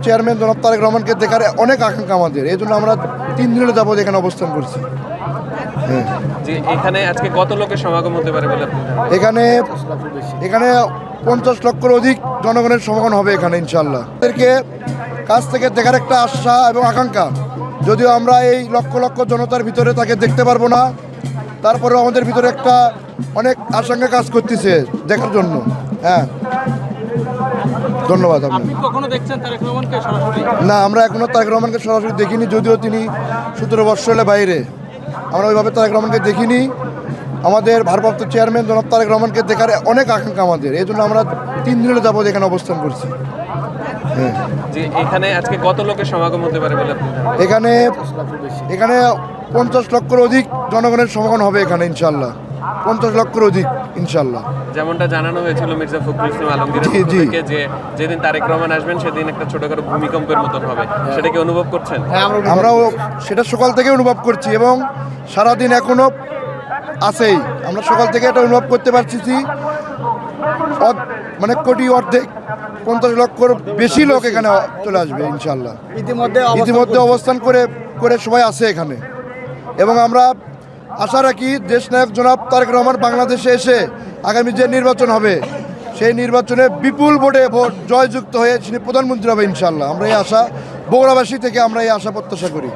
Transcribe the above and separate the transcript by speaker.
Speaker 1: Chairman জনাব তারেক রহমানকে দেখার অনেক আকাঙ্ক্ষা আমাদের, এই জন্য আমরা 3 দিনের যাবত এখানে অবস্থান করছি। হ্যাঁ,
Speaker 2: যে এখানে আজকে কত লোকের সমাগম হতে পারে বলে আপনি ধারণা?
Speaker 1: এখানে 50 লক্ষের অধিক জনগণের সমাগম হবে এখানে ইনশাল্লাহ। এদেরকে কাছ থেকে দেখার একটা আশা এবং আকাঙ্ক্ষা, যদিও আমরা এই লক্ষ লক্ষ জনতার ভিতরে তাকে দেখতে পারবো না, তারপরেও আমাদের ভিতরে একটা অনেক আশঙ্কা কাজ করতেছে দেখার জন্য। হ্যাঁ, ধন্যবাদ।
Speaker 3: আপনি কখনো দেখছেন তারেক রহমানকে সরাসরি?
Speaker 1: না, আমরা এখনো তারেক রহমানকে সরাসরি দেখিনি, যদিও তিনি 17 বৎসরের বাইরে, আমরা ওইভাবে তারেক রহমানকে দেখিনি। আমাদের ভারপ্রাপ্ত চেয়ারম্যান জনাব তারেক রহমানকে দেখার অনেক আকাঙ্ক্ষা আমাদের, এই জন্য আমরা 3 দিনের যাবত এখানে অবস্থান করছি। হ্যাঁ,
Speaker 2: যে এখানে আজকে কত লোকের সমাগম হতে পারে বলে আপনি ধারণা?
Speaker 1: এখানে 50 লক্ষের অধিক জনগণের সমাগম হবে এখানে ইনশাল্লাহ, 50 লক্ষের অধিক ইনশাল্লাহ।
Speaker 2: যেমনটা জানানো হয়েছিল মির্জা ফখরুল ইসলাম আলমগীরের
Speaker 1: জি,
Speaker 2: পক্ষ
Speaker 1: জি।
Speaker 2: থেকে যে যেদিন তারেক রহমান আসবেন সেদিন একটা ছোটখাটো ভূমিকম্পের মতন হবে, সেটা কি অনুভব করছেন?
Speaker 1: আমরাও সেটা সকাল থেকে অনুভব করছি এবং সারাদিন এখনো আছেই। আমরা সকাল থেকে এটা অনুভব করতে পারছি, মানে কোটি অর্ধেক 50 লক্ষর বেশি লোক এখানে চলে আসবে ইনশাল্লাহ। ইতিমধ্যে অবস্থান করে সবাই আছে এখানে, এবং আমরা আশা রাখি দেশ নায়ক জনাব তারেক রহমান বাংলাদেশে এসে আগামী যে নির্বাচন হবে সেই নির্বাচনে বিপুল ভোটে জয়যুক্ত হয়ে তিনি প্রধানমন্ত্রী হবে ইনশাল্লাহ। আমরা এই আশা, বগুড়াবাসী থেকে আমরা এই আশা প্রত্যাশা করি।